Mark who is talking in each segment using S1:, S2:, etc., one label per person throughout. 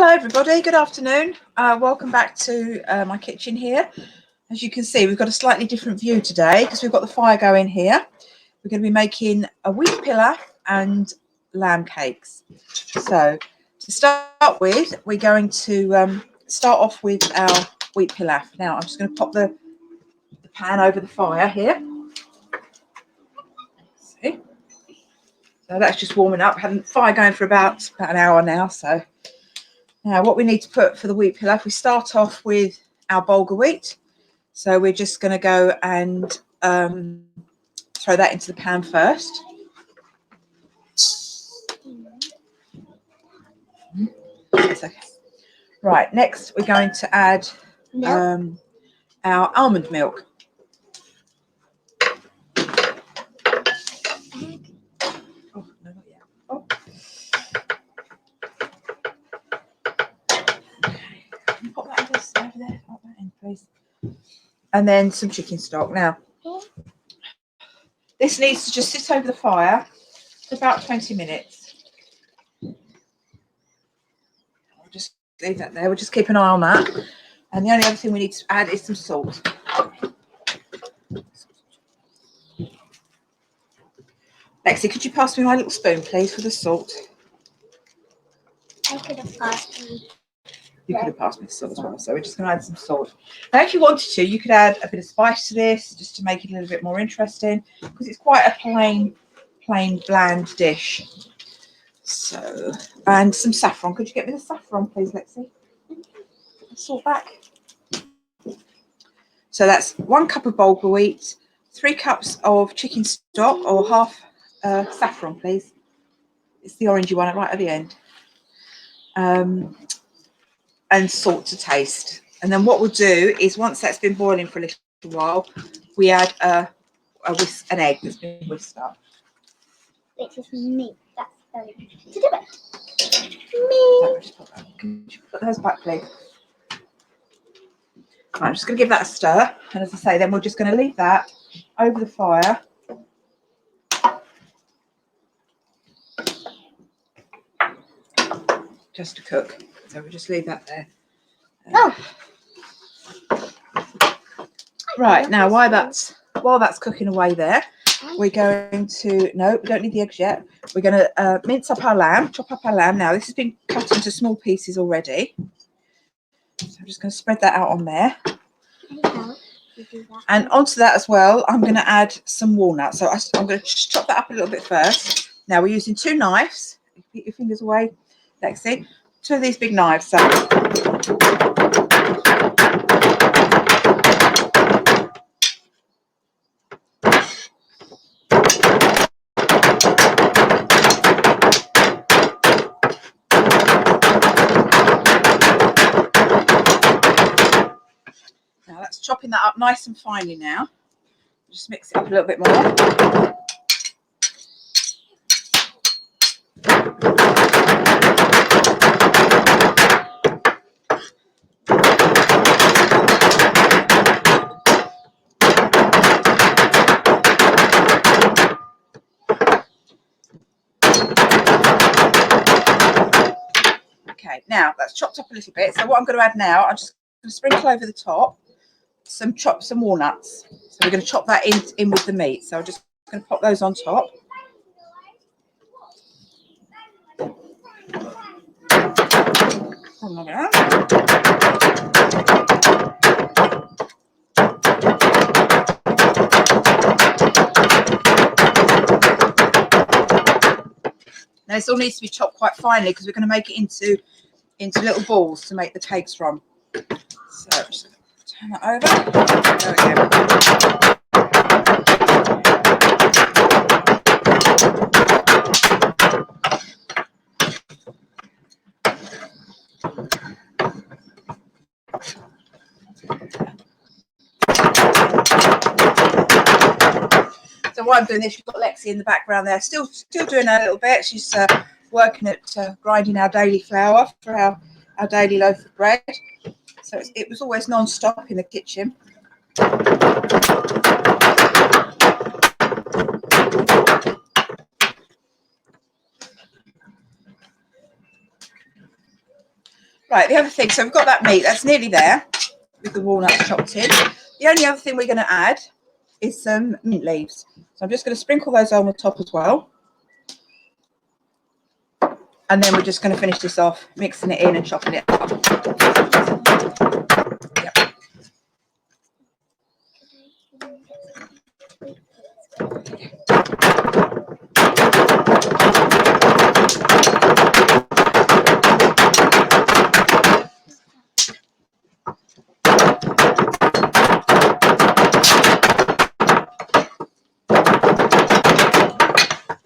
S1: Hello everybody, good afternoon. Welcome back to my kitchen here. As you can see, we've got a slightly different view today because we've got the fire going here. We're going to be making a wheat pilaf and lamb cakes. So to start with, we're going to start off with our wheat pilaf. Now I'm just going to pop the pan over the fire here. See? So that's just warming up. Had the fire going for about an hour now. So now what we need to put for the wheat pilaf, we start off with our bulgur wheat. So we're just going to go and throw that into the pan first. That's okay. Right, next we're going to add our almond milk. Oh, no, not yet. Oh. Okay. Pop that over there. Pop that in, please. And then some chicken stock. Now, this needs to just sit over the fire for about 20 minutes. We'll just leave that there. We'll just keep an eye on that. And the only other thing we need to add is some salt. Lexi, could you pass me my little spoon, please, for the salt?
S2: I could have passed me.
S1: You could have passed me the salt as well. So we're just going to add some salt. Now, if you wanted to, you could add a bit of spice to this just to make it a little bit more interesting, because it's quite a plain, bland dish. So, and some saffron. Could you get me the saffron, please, Lexi? Salt back. So that's 1 cup of bulgur wheat, 3 cups of chicken stock, or half saffron, please. It's the orangey one right at the end. And salt to taste. And then what we'll do is, once that's been boiling for a little while, we add an egg that's been whisked up.
S2: Which is me. That's very good to do it.
S1: Can you put those back, please? Right, I'm just going to give that a stir. And as I say, then we're just going to leave that over the fire. Just to cook. So we'll just leave that there. Right, now while that's cooking away there, we're going to, no, we don't need the eggs yet. We're going to mince up our lamb, chop up our lamb. Now this has been cut into small pieces already. So I'm just going to spread that out on there. And onto that as well, I'm going to add some walnuts. So I'm going to chop that up a little bit first. Now we're using 2 knives. Keep your fingers away, Lexi. 2 of these big knives. So now that's chopping that up nice and finely now. Just mix it up a little bit more. Okay, now that's chopped up a little bit. So what I'm going to add now, I'm just going to sprinkle over the top some walnuts. So we're going to chop that in with the meat. So I'm just going to pop those on top. Now this all needs to be chopped quite finely because we're going to make it into little balls to make the cakes from. So I'm just going to turn that over. There we go. So while I'm doing this, you've got Lexi in the background there, still doing her little bit. She's working at grinding our daily flour for our daily loaf of bread. So it was always non-stop in the kitchen. Right, the other thing, so we've got that meat, that's nearly there with the walnuts chopped in. The only other thing we're going to add is some mint leaves. So I'm just going to sprinkle those on the top as well. And then we're just going to finish this off, mixing it in and chopping it up. Yep.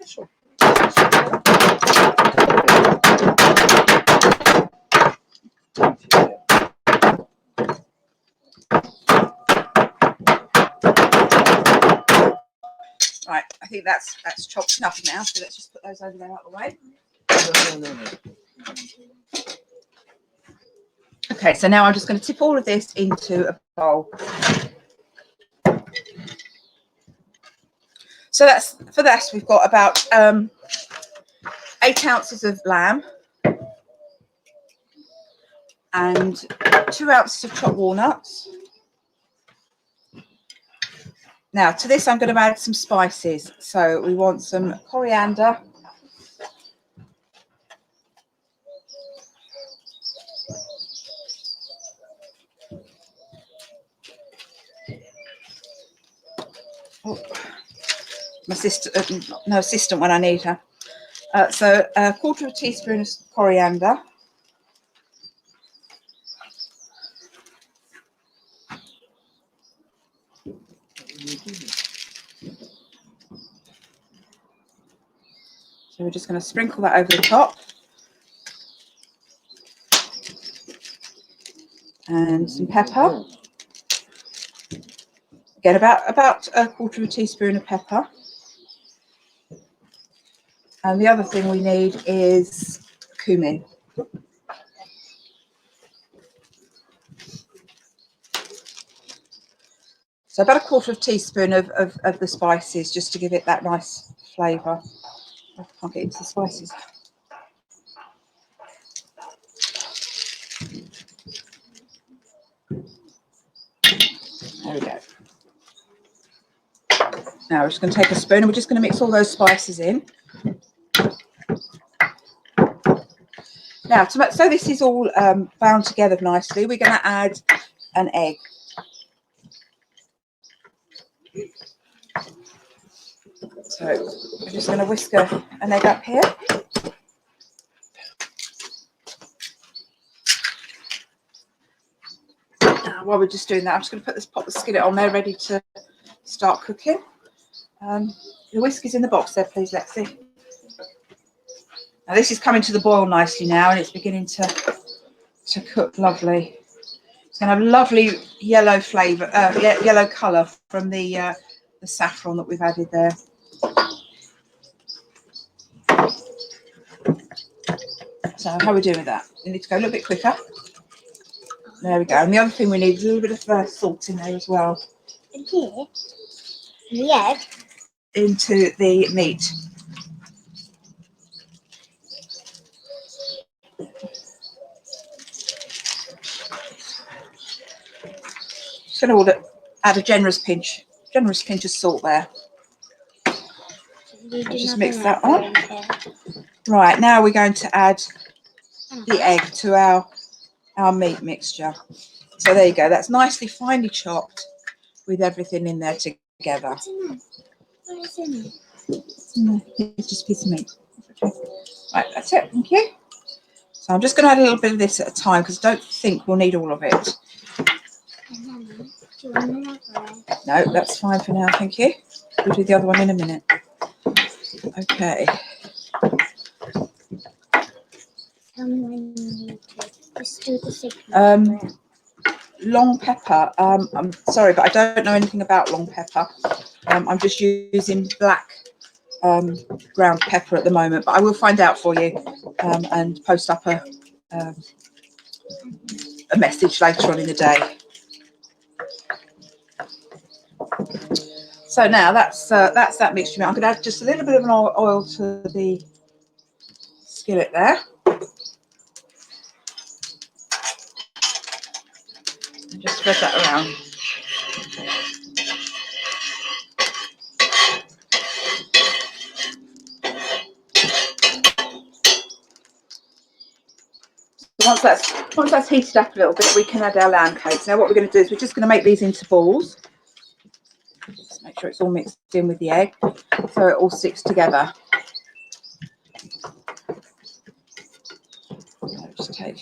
S1: Sure. Right, I think that's chopped enough now, so let's just put those over there out of the way. Okay, so now I'm just going to tip all of this into a bowl. So that's for this, we've got about 8 ounces of lamb and 2 ounces of chopped walnuts. Now to this I'm going to add some spices. So we want some coriander, my sister, no assistant when I need her. So a quarter of a teaspoon of coriander, so we're just going to sprinkle that over the top, and some pepper. Again, about a quarter of a teaspoon of pepper. And the other thing we need is cumin. So about a quarter of a teaspoon of the spices, just to give it that nice flavour. I can't get into the spices. There we go. Now we're just going to take a spoon and we're just going to mix all those spices in. Now, so this is all bound together nicely, we're going to add an egg. So we're just going to whisk an egg up here. Now, while we're just doing that, I'm just going to pop the skillet on there, ready to start cooking. The whisk is in the box there, please, Lexi. Now this is coming to the boil nicely now, and it's beginning to cook lovely. It's going to have a lovely yellow flavour, yellow colour from the saffron that we've added there. So how are we doing with that? We need to go a little bit quicker. There we go. And the other thing we need is a little bit of salt in there as well.
S2: And here, the egg.
S1: Into the meat. Just going to add a generous pinch of salt there. Just mix that on. Right, now we're going to add the egg to our meat mixture. So there you go. That's nicely finely chopped with everything in there together.
S2: What's in there? What is in there?
S1: It's just a piece of meat. Right, that's it. Thank you. So I'm just going to add a little bit of this at a time because I don't think we'll need all of it. No, that's fine for now. Thank you. We'll do the other one in a minute. Okay.
S2: Tell me when you need to. Just do the signal.
S1: Long pepper. I'm sorry, but I don't know anything about long pepper. I'm just using black ground pepper at the moment, but I will find out for you and post up a message later on in the day. So now that's that mixture. I'm going to add just a little bit of an oil to the skillet there. Just spread that around. Once that's heated up a little bit, we can add our lamb cakes. Now what we're going to do is we're just going to make these into balls. Just make sure it's all mixed in with the egg so it all sticks together. I'll just take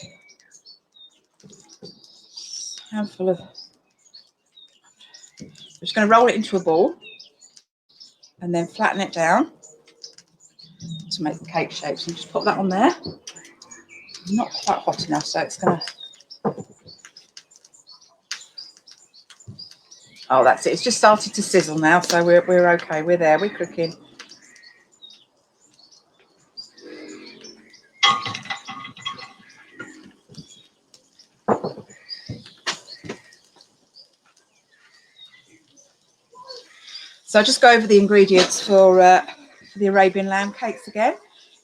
S1: a handful of... I'm just going to roll it into a ball and then flatten it down to make the cake shape. So just put that on there. Not quite hot enough, so it's going to... Oh, that's it. It's just started to sizzle now, so we're okay. We're there. We're cooking. So I'll just go over the ingredients for the Arabian lamb cakes again.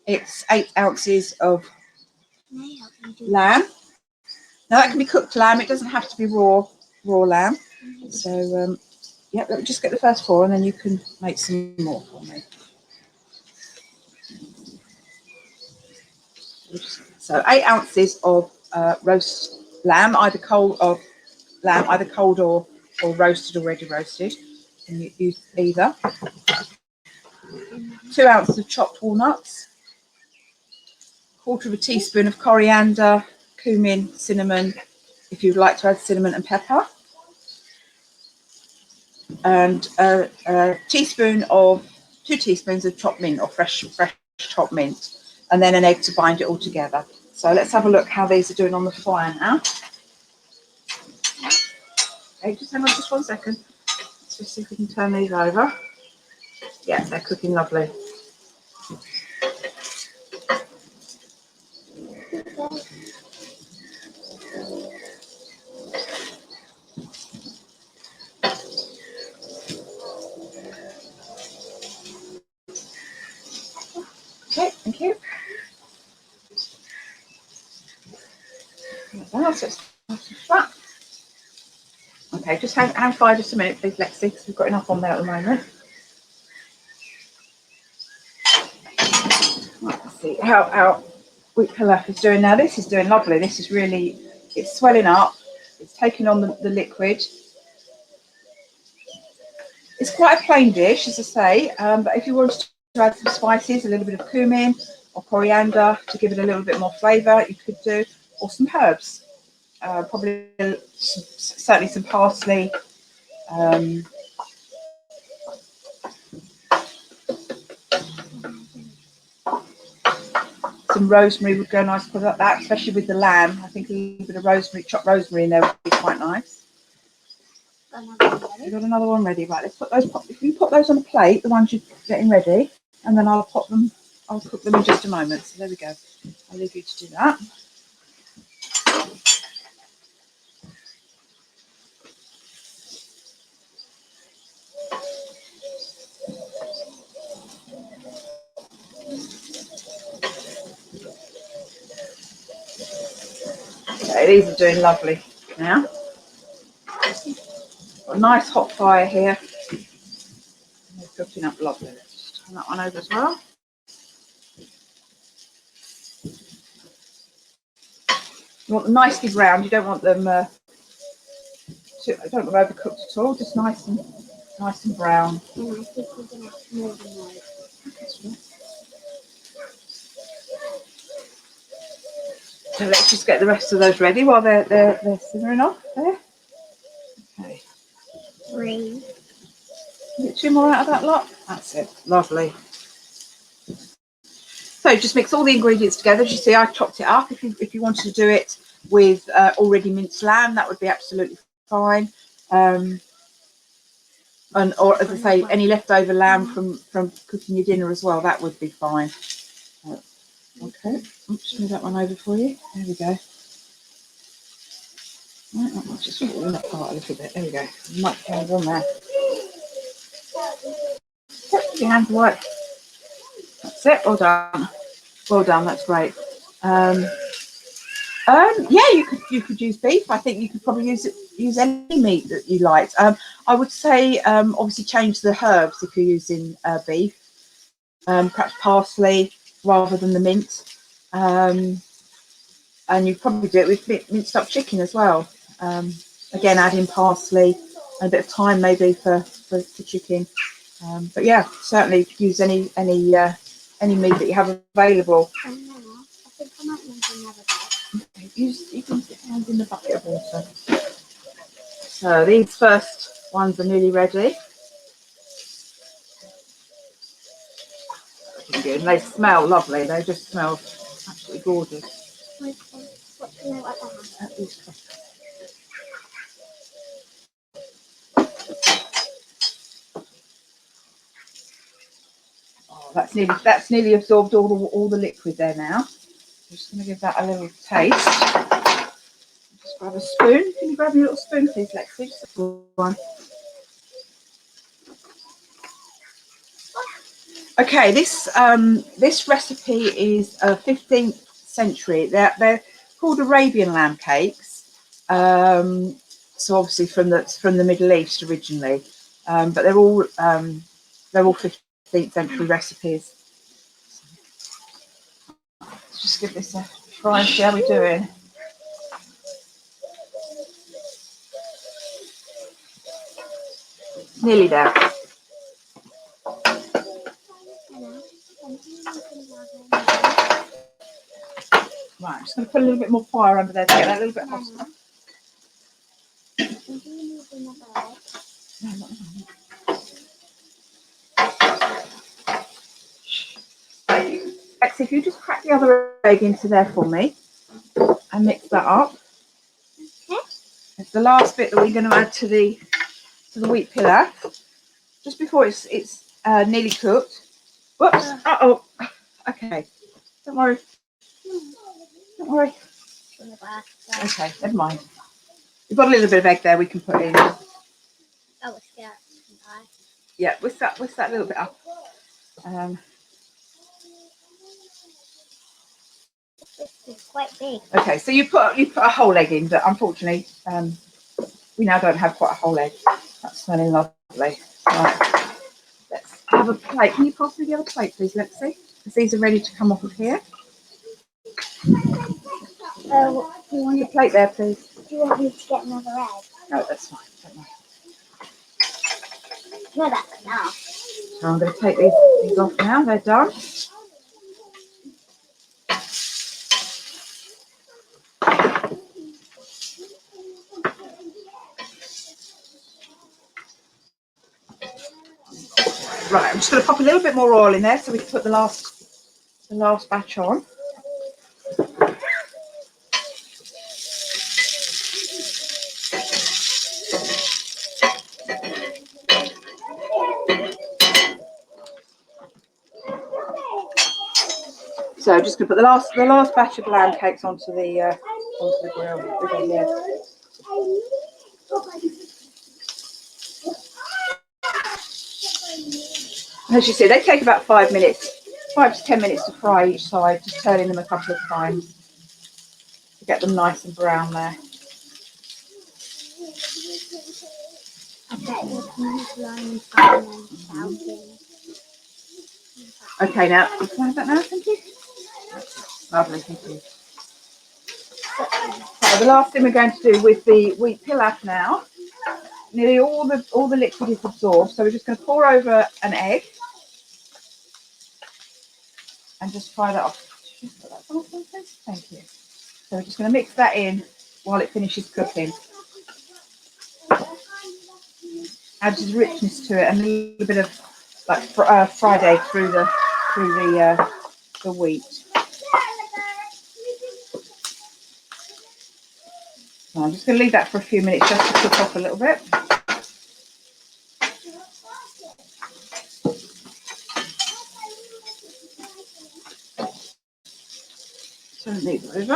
S1: It's 8 ounces of lamb. Now that can be cooked lamb. It doesn't have to be raw lamb. So yeah, let me just get the first 4 and then you can make some more for me. So 8 ounces of roast lamb, either cold or roasted, already roasted. And you use either. 2 ounces of chopped walnuts, 1/4 teaspoon of coriander, cumin, cinnamon, if you'd like to add cinnamon and pepper, and 2 teaspoons of chopped mint or fresh chopped mint, and then an egg to bind it all together. So let's have a look how these are doing on the fire now. Okay, just hang on just 1 second. Let's just see if we can turn these over. Yeah, they're cooking lovely. Okay, thank you. So it's nice and flat. Okay, just hang fire just a minute, please, Lexi, because we've got enough on there at the moment. Right, let's see how our Wheat Pilaff is doing now. This is doing lovely. This is really, it's swelling up. It's taking on the liquid. It's quite a plain dish, as I say, but if you wanted to add some spices, a little bit of cumin or coriander to give it a little bit more flavour, you could do, or some herbs. Probably certainly some parsley. Some rosemary would go nice with that, especially with the lamb. I think a little bit of rosemary, chopped rosemary in there would be quite nice. We've got another one ready. Right, let's put those. If you put those on a plate, the ones you're getting ready, and then I'll cook them in just a moment. So there we go. I'll leave you to do that. Okay, these are doing lovely now. Got a nice hot fire here. They're cooking up lovely. Let's just turn that one over as well. You want them nicely browned. You don't want them overcooked at all. Just nice and brown.
S2: And I think we're going to have more than one.
S1: So let's just get the rest of those ready while they're simmering off there. Okay.
S2: 3.
S1: Get 2 more out of that lot. That's it. Lovely. So just mix all the ingredients together. As you see, I chopped it up. If you wanted to do it with already minced lamb, that would be absolutely fine. Or as I say, any leftover lamb from cooking your dinner as well, that would be fine. Okay, I'll just move that one over for you. There we go. Right, that might just fall apart a little bit. There we go. Microphone's on there. Put your hands white. That's it. Well done. Well done. That's great. Yeah, you could use beef. I think you could probably use any meat that you liked. I would say obviously change the herbs if you're using beef. Perhaps parsley rather than the mint. And you probably do it with minced up chicken as well. Again, add in parsley and a bit of thyme maybe for chicken. But yeah, certainly use any meat that you have available.
S2: I think I might use another bit.
S1: You can stick your hands in the bucket of water. So these first ones are nearly ready. Looking good. And they smell lovely. They just smell absolutely gorgeous.
S2: What do you know what that is?
S1: Oh, that's nearly absorbed all the liquid there now. I'm just going to give that a little taste. Just grab a spoon. Can you grab me a little spoon, please, Lexi? Just one. Okay, this recipe is 15th century. They're called Arabian Lamb Cakes. So obviously from the Middle East originally, but they're all 15th century recipes. Let's just give this a try and see how we're doing. Nearly there. Right, I'm just going to put a little bit more fire under there to get that a little bit hotter. No, not Actually, if you just crack the other egg into there for me and mix that up.
S2: Okay.
S1: It's the last bit that we're going to add to the wheat pilaf. Just before it's nearly cooked. Whoops. Uh-oh. Okay. Don't worry. Don't worry. Okay, never mind. We've got a little bit of egg there we can put in.
S2: Oh, it's scared.
S1: Yeah, whisk that a little bit up.
S2: This is quite big.
S1: Okay, so you put a whole egg in, but unfortunately, we now don't have quite a whole egg. That's smelling lovely. Right. Let's have a plate. Can you pass me the other plate, please, Lexi? Because these are ready to come off of here.
S2: Oh, do you want
S1: Your plate there, please.
S2: Do you want me to get another egg?
S1: No, that's fine. Don't worry.
S2: No, that's enough.
S1: So I'm going to take these off now. They're done. Right, I'm just going to pop a little bit more oil in there so we can put the last batch on. So I'm just going to put the last batch of lamb cakes onto the grill. Yeah. As you see, they take about 5 to 10 minutes to fry each side, just turning them a couple of times to get them nice and brown there. Okay, now can I have that now? Thank you. Lovely, thank you. So the last thing we're going to do with the wheat pilaf now, nearly all the liquid is absorbed, so we're just going to pour over an egg and just fry that off. Thank you. So we're just going to mix that in while it finishes cooking. Adds richness to it and a little bit of like fried egg through the wheat. So I'm just going to leave that for a few minutes just to cook off a little bit. Turn these over.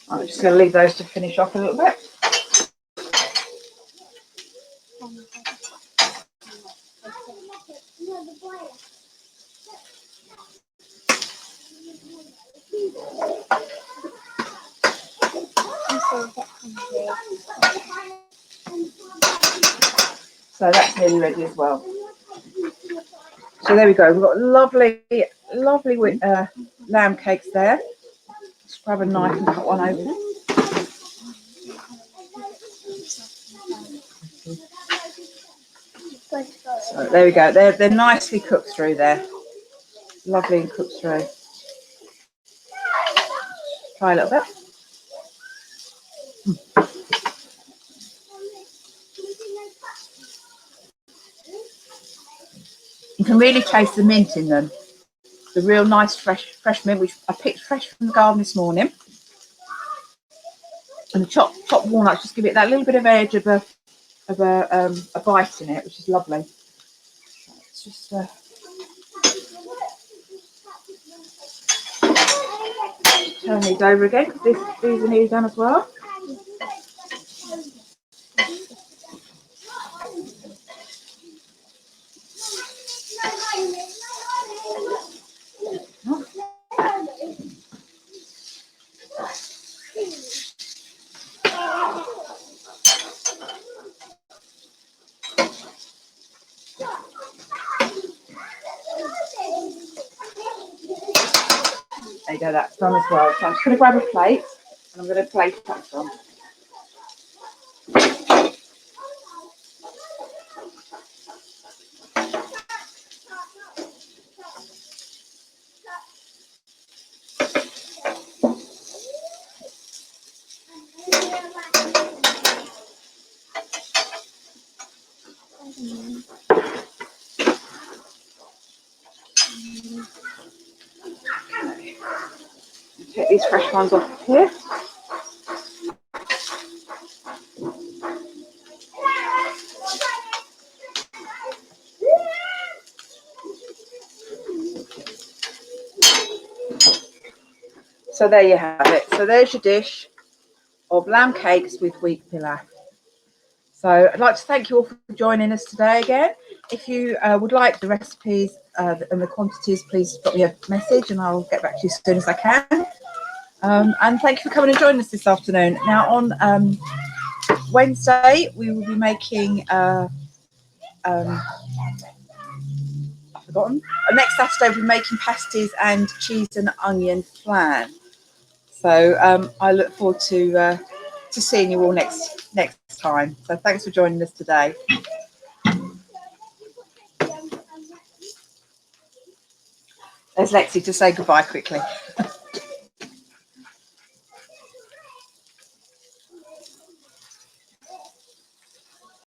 S1: I'm just going to leave those to finish off a little bit. So that's nearly ready as well. So there we go. We've got lovely lamb cakes there. Let's grab a knife and cut one open. So there we go. They're nicely cooked through there. Lovely and cooked through. Try a little bit. You can really taste the mint in them. The real nice fresh mint, which I picked fresh from the garden this morning. And the chopped walnuts just give it that little bit of edge of a bite in it, which is lovely. It's just turn these over again because these are nearly done as well. There you go, that's done as well. So I'm just going to grab a plate and I'm going to plate that some. Take these fresh ones off here. So there you have it. So there's your dish of lamb cakes with wheat pilaff. So I'd like to thank you all for joining us today again. If you would like the recipes and the quantities, please drop me a message and I'll get back to you as soon as I can. And thank you for coming and joining us this afternoon. Now on Wednesday, we will be making, I've forgotten. Next Saturday, we'll be making pasties and cheese and onion flan. So I look forward to seeing you all next time. So thanks for joining us today. There's Lexi to say goodbye quickly.